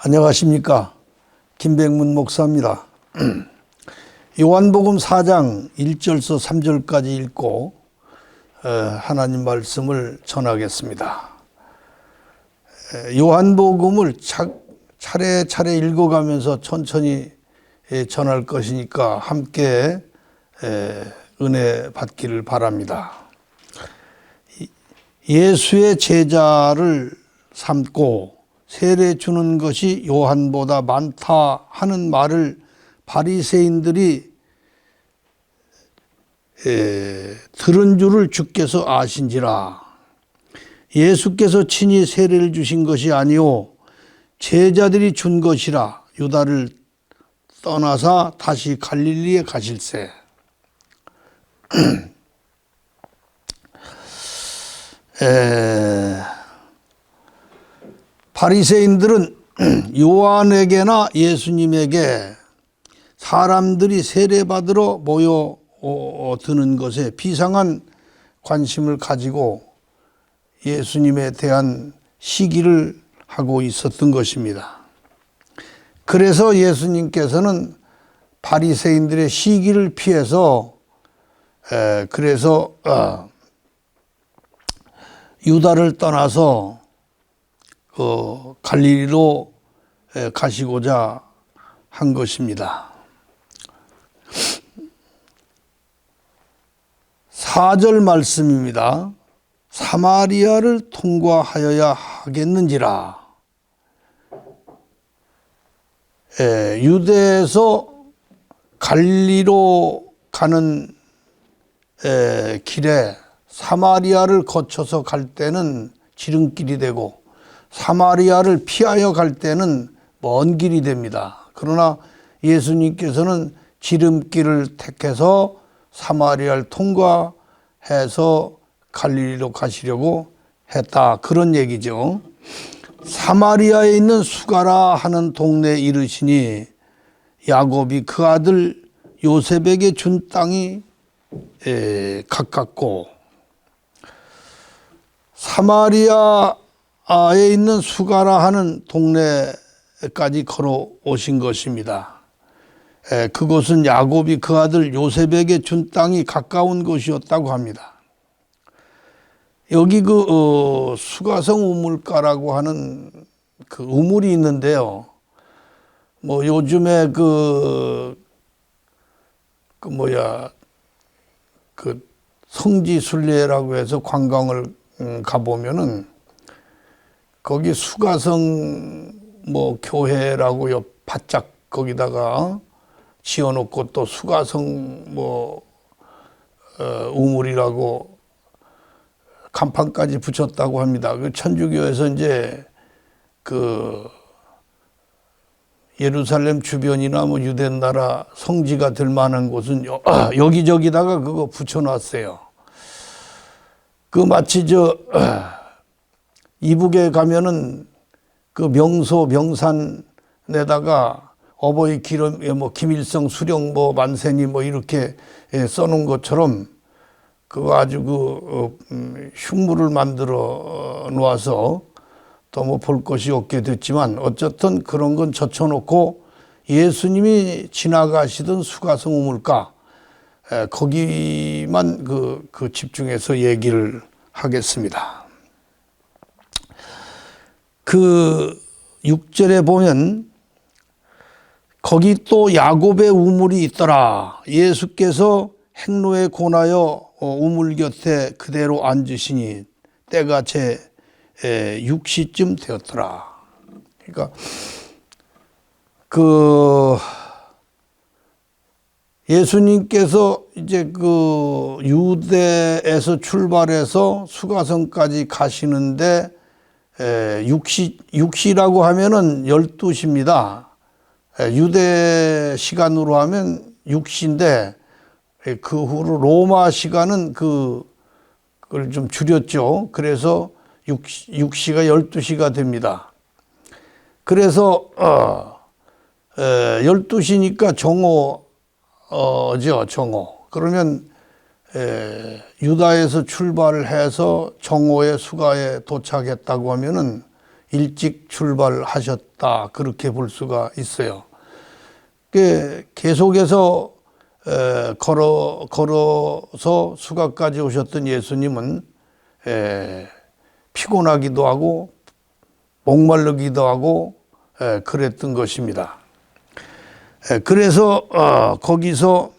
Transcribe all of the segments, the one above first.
안녕하십니까. 김백문 목사입니다. 요한복음 4장 1절서 3절까지 읽고 하나님 말씀을 전하겠습니다. 요한복음을 차례차례 읽어가면서 천천히 전할 것이니까 함께 은혜 받기를 바랍니다. 예수의 제자를 삼고 세례 주는 것이 요한보다 많다 하는 말을 바리새인들이 들은 줄을 주께서 아신지라. 예수께서 친히 세례를 주신 것이 아니요 제자들이 준 것이라. 유다를 떠나사 다시 갈릴리에 가실세. 바리새인들은 요한에게나 예수님에게 사람들이 세례받으러 모여드는 것에 비상한 관심을 가지고 예수님에 대한 시기를 하고 있었던 것입니다. 그래서 예수님께서는 바리새인들의 시기를 피해서 유다를 떠나서 갈릴리로 가시고자 한 것입니다. 4절 말씀입니다. 사마리아를 통과하여야 하겠는지라. 유대에서 갈릴리로 가는 길에 사마리아를 거쳐서 갈 때는 지름길이 되고 사마리아를 피하여 갈 때는 먼 길이 됩니다. 그러나 예수님께서는 지름길을 택해서 사마리아를 통과해서 갈릴리로 가시려고 했다. 그런 얘기죠. 사마리아에 있는 수가라 하는 동네에 이르시니 야곱이 그 아들 요셉에게 준 땅이 가깝고 사마리아에 있는 수가라 하는 동네까지 걸어오신 것입니다. 그곳은 야곱이 그 아들 요셉에게 준 땅이 가까운 곳이었다고 합니다. 여기 수가성 우물가라고 하는 그 우물이 있는데요. 요즘에 성지순례라고 해서 관광을 가보면은 거기 수가성 교회라고 바짝 거기다가 지어놓고 또 수가성 우물이라고 간판까지 붙였다고 합니다. 그 천주교에서 이제 예루살렘 주변이나 유대 나라 성지가 될 만한 곳은 여기저기다가 그거 붙여놨어요. 마치 이북에 가면은 명산에다가 어버이 기름, 김일성 수령 만세니 이렇게 써놓은 것처럼 그거 아주 흉물을 만들어 놓아서 또 볼 것이 없게 됐지만 어쨌든 그런 건 젖혀놓고 예수님이 지나가시던 수가성 우물가 거기만 집중해서 얘기를 하겠습니다. 6절에 보면 거기 또 야곱의 우물이 있더라. 예수께서 행로에 권하여 우물 곁에 그대로 앉으시니 때가 제 6시쯤 되었더라. 그러니까 예수님께서 이제 유대에서 출발해서 수가성까지 가시는데 6시라고 하면은 12시입니다. 유대 시간으로 하면 6시인데 그 후로 로마 시간은 그걸 좀 줄였죠. 그래서 6시가 12시가 됩니다. 그래서 12시니까 정오죠. 정오. 그러면 유다에서 출발을 해서 정오에 수가에 도착했다고 하면은 일찍 출발하셨다, 그렇게 볼 수가 있어요. 계속해서 걸어서 수가까지 오셨던 예수님은 피곤하기도 하고 목마르기도 하고 그랬던 것입니다. 그래서 거기서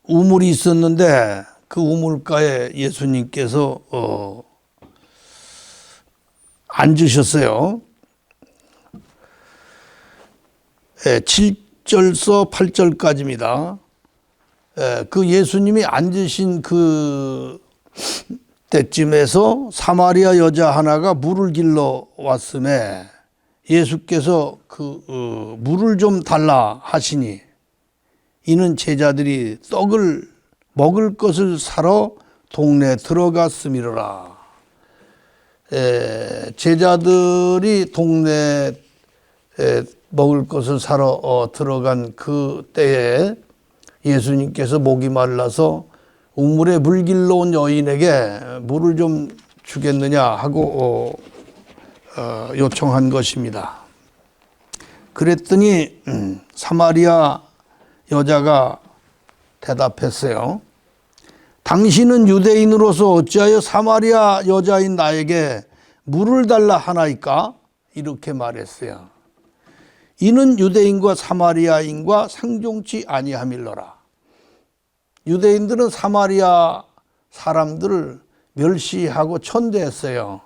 우물이 있었는데 그 우물가에 예수님께서 앉으셨어요. 7절서 8절까지입니다. 그 예수님이 앉으신 그 때쯤에서 사마리아 여자 하나가 물을 길러 왔음에 예수께서 물을 좀 달라 하시니 이는 제자들이 떡을 먹을 것을 사러 동네에 들어갔음이로라. 제자들이 동네에 먹을 것을 사러 들어간 그 때에 예수님께서 목이 말라서 우물에 물 길러 온 여인에게 물을 좀 주겠느냐 하고 요청한 것입니다. 그랬더니 사마리아 여자가 대답했어요. 당신은 유대인으로서 어찌하여 사마리아 여자인 나에게 물을 달라 하나이까? 이렇게 말했어요. 이는 유대인과 사마리아인과 상종치 아니함일러라. 유대인들은 사마리아 사람들을 멸시하고 천대했어요.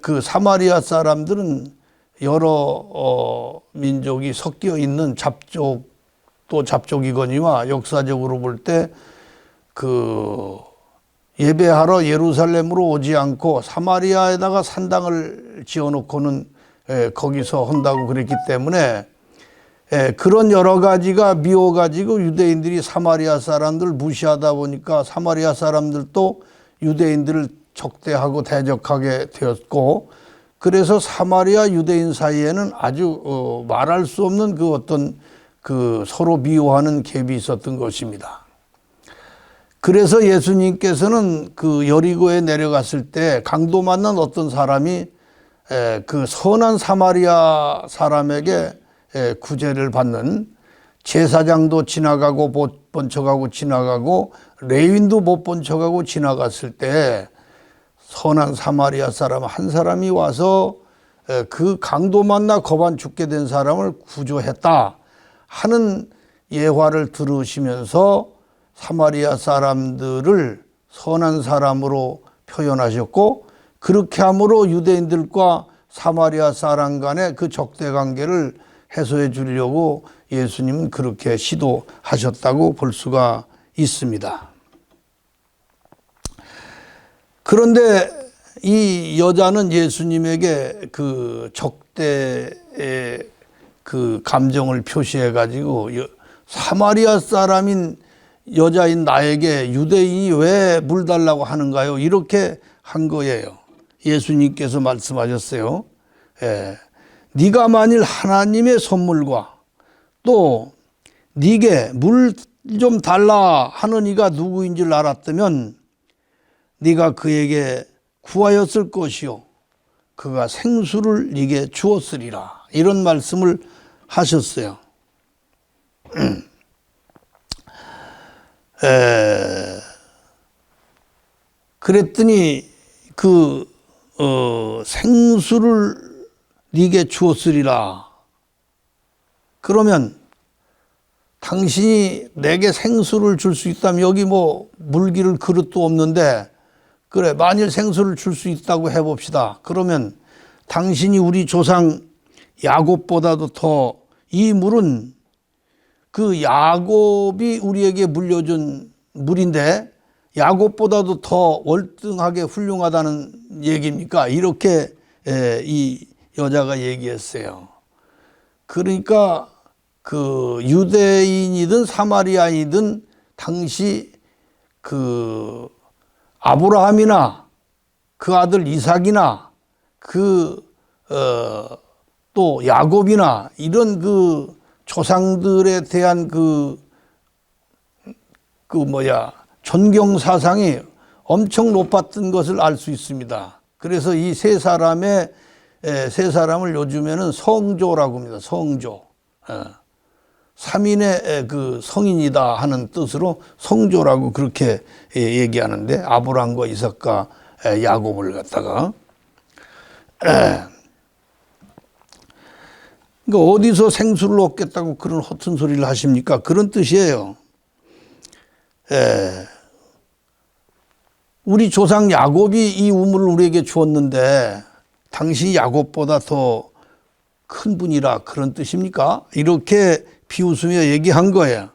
그 사마리아 사람들은 여러 민족이 섞여 있는 잡족도 잡족이거니와 역사적으로 볼 때 그 예배하러 예루살렘으로 오지 않고 사마리아에다가 산당을 지어놓고는 거기서 한다고 그랬기 때문에 그런 여러 가지가 미워가지고 유대인들이 사마리아 사람들 무시하다 보니까 사마리아 사람들도 유대인들을 적대하고 대적하게 되었고, 그래서 사마리아 유대인 사이에는 아주 말할 수 없는 그 어떤 그 서로 미워하는 갭이 있었던 것입니다. 그래서 예수님께서는 그 여리고에 내려갔을 때 강도 만난 어떤 사람이 그 선한 사마리아 사람에게 구제를 받는, 제사장도 지나가고 못 본 척하고 지나가고 레위인도 못 본 척하고 지나갔을 때 선한 사마리아 사람 한 사람이 와서 그 강도 만나 거반 죽게 된 사람을 구조했다 하는 예화를 들으시면서 사마리아 사람들을 선한 사람으로 표현하셨고, 그렇게 함으로 유대인들과 사마리아 사람 간의 그 적대 관계를 해소해 주려고 예수님은 그렇게 시도하셨다고 볼 수가 있습니다. 그런데 이 여자는 예수님에게 그 적대의 그 감정을 표시해 가지고 사마리아 사람인 여자인 나에게 유대인이 왜 물 달라고 하는가요? 이렇게 한 거예요. 예수님께서 말씀하셨어요. 네가 만일 하나님의 선물과 또 네게 물 좀 달라 하는 이가 누구인 줄 알았다면 네가 그에게 구하였을 것이요 그가 생수를 네게 주었으리라. 이런 말씀을 하셨어요. 그랬더니 그 생수를 네게 주었으리라. 그러면 당신이 내게 생수를 줄 수 있다면, 여기 뭐 물기를 그릇도 없는데 그래 만일 생수를 줄 수 있다고 해봅시다. 그러면 당신이 우리 조상 야곱보다도 더, 이 물은 그 야곱이 우리에게 물려준 물인데 야곱보다도 더 월등하게 훌륭하다는 얘기입니까? 이렇게 이 여자가 얘기했어요. 그러니까 그 유대인이든 사마리아인이든 당시 그 아브라함이나 그 아들 이삭이나 또 야곱이나 이런 그 조상들에 대한 존경 사상이 엄청 높았던 것을 알 수 있습니다. 그래서 이 세 사람을 요즘에는 성조라고 합니다. 성조. 삼인의 그 성인이다 하는 뜻으로 성조라고 그렇게 얘기하는데, 아브라함과 이삭과 야곱을 갖다가 그러니까 어디서 생수를 얻겠다고 그런 허튼 소리를 하십니까? 그런 뜻이에요. 우리 조상 야곱이 이 우물을 우리에게 주었는데 당신이 야곱보다 더 큰 분이라 그런 뜻입니까? 이렇게 비웃으며 얘기한 거예요.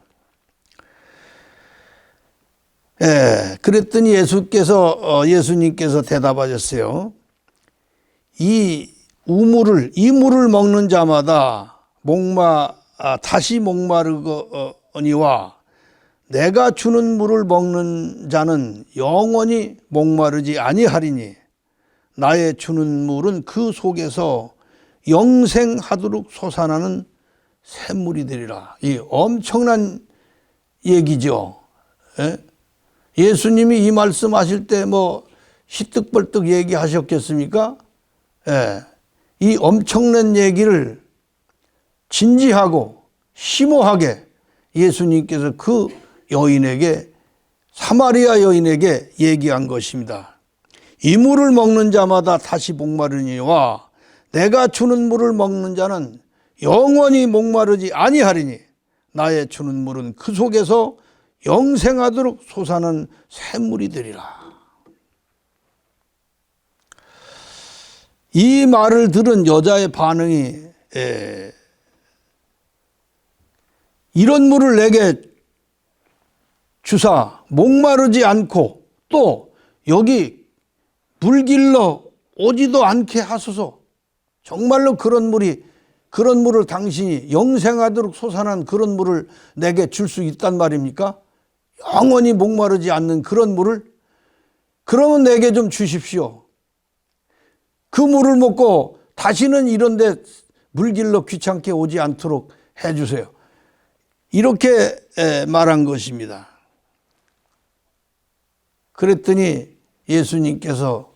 그랬더니 예수님께서 대답하셨어요. 이 물을 먹는 자마다 다시 목마르거니와 내가 주는 물을 먹는 자는 영원히 목마르지 아니하리니 나의 주는 물은 그 속에서 영생하도록 솟아나는 샘물이 되리라. 이 엄청난 얘기죠. 예수님이 이 말씀하실 때 뭐 시뜩벌떡 얘기하셨겠습니까? 이 엄청난 얘기를 진지하고 심오하게 예수님께서 그 여인에게, 사마리아 여인에게 얘기한 것입니다. 이 물을 먹는 자마다 다시 목마르니와 내가 주는 물을 먹는 자는 영원히 목마르지 아니하리니 나의 주는 물은 그 속에서 영생하도록 솟아나는 샘물이 되리라. 이 말을 들은 여자의 반응이, 이런 물을 내게 주사 목마르지 않고 또 여기 물길러 오지도 않게 하소서. 정말로 그런 물을 당신이 영생하도록 솟아난 그런 물을 내게 줄 수 있단 말입니까? 영원히 목마르지 않는 그런 물을? 그러면 내게 좀 주십시오. 그 물을 먹고 다시는 이런 데 물길러 귀찮게 오지 않도록 해주세요. 이렇게 말한 것입니다. 그랬더니 예수님께서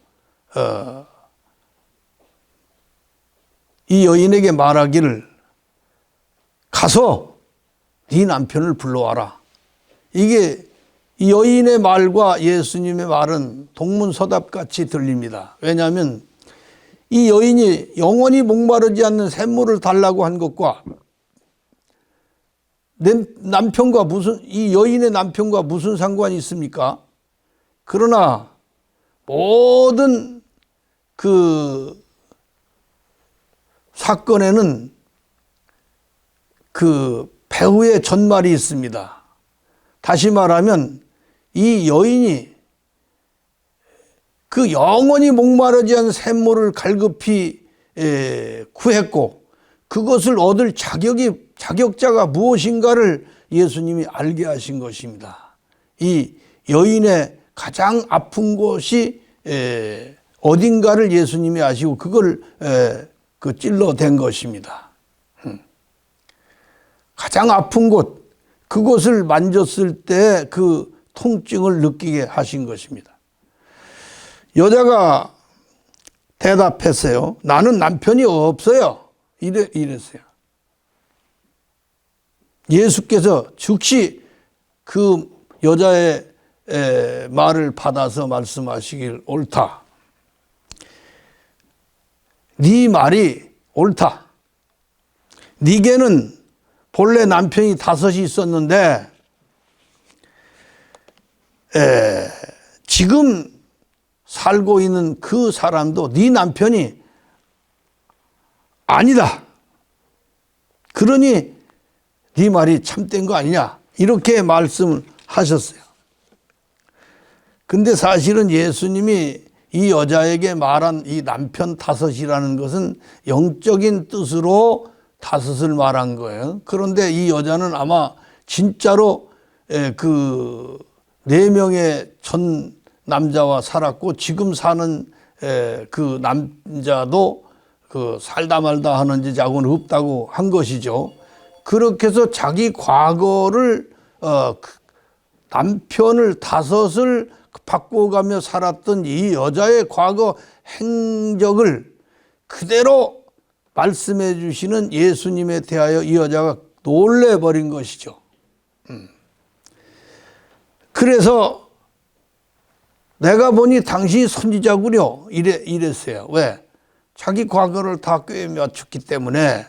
이 여인에게 말하기를, 가서 네 남편을 불러와라. 이게 이 여인의 말과 예수님의 말은 동문서답같이 들립니다. 왜냐하면 이 여인이 영원히 목마르지 않는 샘물을 달라고 한 것과 이 여인의 남편과 무슨 상관이 있습니까? 그러나 모든 그 사건에는 그 배후의 전말이 있습니다. 다시 말하면 이 여인이 그 영원히 목마르지 않은 샘물을 갈급히 구했고 그것을 얻을 자격자가 무엇인가를 예수님이 알게 하신 것입니다. 이 여인의 가장 아픈 곳이 어딘가를 예수님이 아시고 그걸 찔러댄 것입니다. 가장 아픈 곳, 그곳을 만졌을 때 그 통증을 느끼게 하신 것입니다. 여자가 대답했어요. 나는 남편이 없어요. 이랬어요. 예수께서 즉시 그 여자의 말을 받아서 말씀하시길, 옳다. 네 말이 옳다. 네게는 본래 남편이 5이 있었는데 지금 살고 있는 그 사람도 네 남편이 아니다. 그러니 네 말이 참된 거 아니냐. 이렇게 말씀을 하셨어요. 근데 사실은 예수님이 이 여자에게 말한 이 남편 5이라는 것은 영적인 뜻으로 5을 말한 거예요. 그런데 이 여자는 아마 진짜로 그 4명의 전 남자와 살았고 지금 사는 그 남자도 그 살다 말다 하는지 자고는 없다고 한 것이죠. 그렇게 해서 자기 과거를 남편을 5을 바꿔가며 살았던 이 여자의 과거 행적을 그대로 말씀해 주시는 예수님에 대하여 이 여자가 놀래버린 것이죠. 그래서 내가 보니 당신이 선지자구려 이랬어요. 왜? 자기 과거를 다 꿰매쳤기 때문에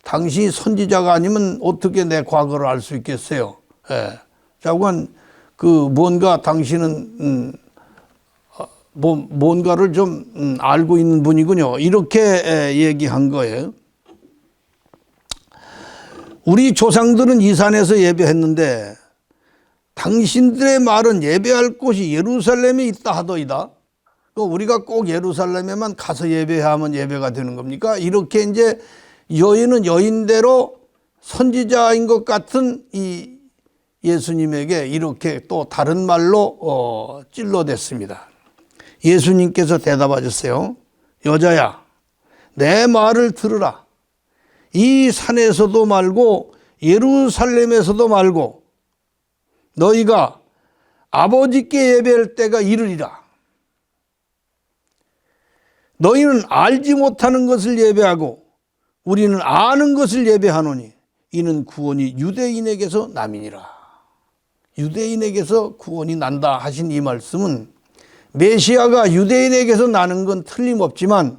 당신이 선지자가 아니면 어떻게 내 과거를 알 수 있겠어요? 예. 자고한 뭔가 당신은 뭔가를 좀 알고 있는 분이군요. 이렇게 얘기한 거예요. 우리 조상들은 이 산에서 예배했는데 당신들의 말은 예배할 곳이 예루살렘에 있다 하더이다. 우리가 꼭 예루살렘에만 가서 예배하면 예배가 되는 겁니까? 이렇게 이제 여인은 여인대로 선지자인 것 같은 이 예수님에게 이렇게 또 다른 말로 찔러댔습니다. 예수님께서 대답하셨어요. 여자야, 내 말을 들으라. 이 산에서도 말고 예루살렘에서도 말고 너희가 아버지께 예배할 때가 이르리라. 너희는 알지 못하는 것을 예배하고 우리는 아는 것을 예배하노니 이는 구원이 유대인에게서 남이니라. 유대인에게서 구원이 난다 하신 이 말씀은 메시아가 유대인에게서 나는 건 틀림없지만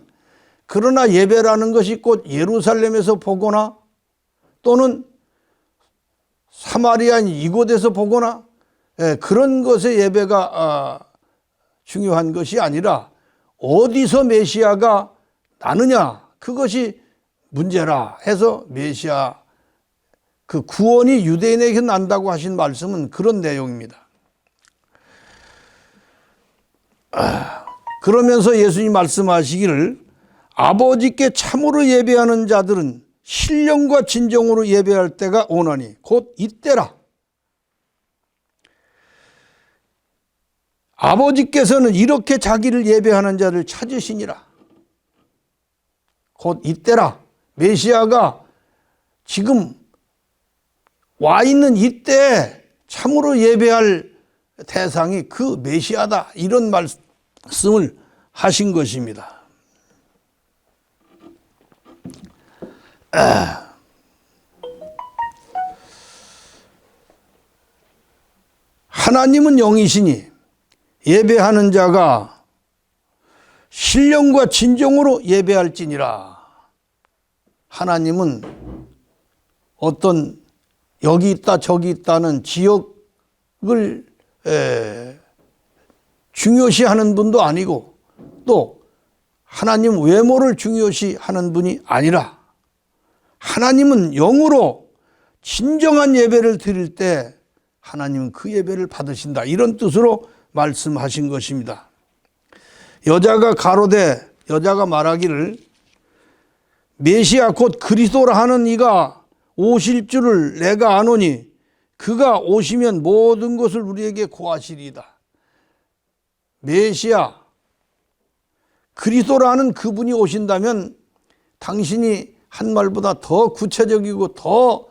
그러나 예배라는 것이 곧 예루살렘에서 보거나 또는 사마리아인 이곳에서 보거나 그런 것의 예배가 중요한 것이 아니라 어디서 메시아가 나느냐 그것이 문제라 해서 메시아 그 구원이 유대인에게 난다고 하신 말씀은 그런 내용입니다. 그러면서 예수님 말씀하시기를 아버지께 참으로 예배하는 자들은 신령과 진정으로 예배할 때가 오나니 곧 이때라. 아버지께서는 이렇게 자기를 예배하는 자를 찾으시니라. 곧 이때라. 메시아가 지금 와 있는 이때에 참으로 예배할 대상이 그 메시아다. 이런 말씀을 하신 것입니다. 하나님은 영이시니 예배하는 자가 신령과 진정으로 예배할지니라. 하나님은 어떤 여기 있다 저기 있다는 지역을 중요시하는 분도 아니고 또 하나님 외모를 중요시하는 분이 아니라 하나님은 영으로 진정한 예배를 드릴 때 하나님은 그 예배를 받으신다. 이런 뜻으로 말씀하신 것입니다. 여자가 말하기를 메시아 곧 그리스도라 하는 이가 오실 줄을 내가 아노니 그가 오시면 모든 것을 우리에게 고하시리이다. 메시아 그리스도라는 그분이 오신다면 당신이 한 말보다 더 구체적이고 더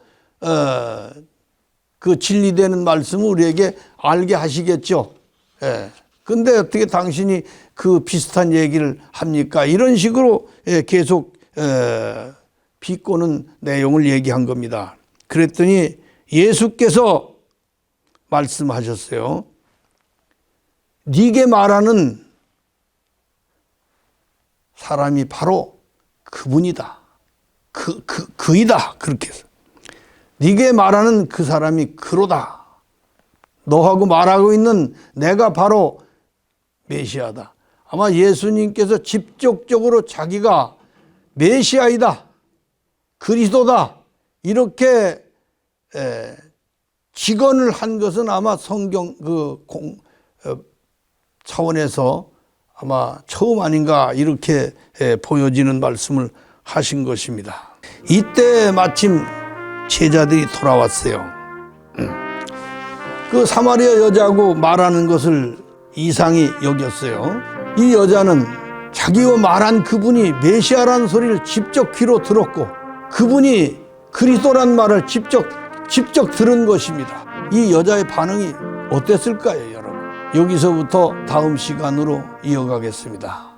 그 진리되는 말씀을 우리에게 알게 하시겠죠. 근데 어떻게 당신이 그 비슷한 얘기를 합니까? 이런 식으로 계속 비꼬는 내용을 얘기한 겁니다. 그랬더니 예수께서 말씀하셨어요. 네게 말하는 사람이 바로 그분이다. 그이다. 그렇게 해서. 네게 말하는 그 사람이 그로다. 너하고 말하고 있는 내가 바로 메시아다. 아마 예수님께서 직접적으로 자기가 메시아이다. 그리스도다. 이렇게 직언을 한 것은 아마 성경 차원에서 아마 처음 아닌가 이렇게 보여지는 말씀을 하신 것입니다. 이때 마침 제자들이 돌아왔어요. 그 사마리아 여자하고 말하는 것을 이상히 여겼어요. 이 여자는 자기가 말한 그분이 메시아라는 소리를 직접 귀로 들었고 그분이 그리스도란 말을 직접 들은 것입니다. 이 여자의 반응이 어땠을까요, 여러분? 여기서부터 다음 시간으로 이어가겠습니다.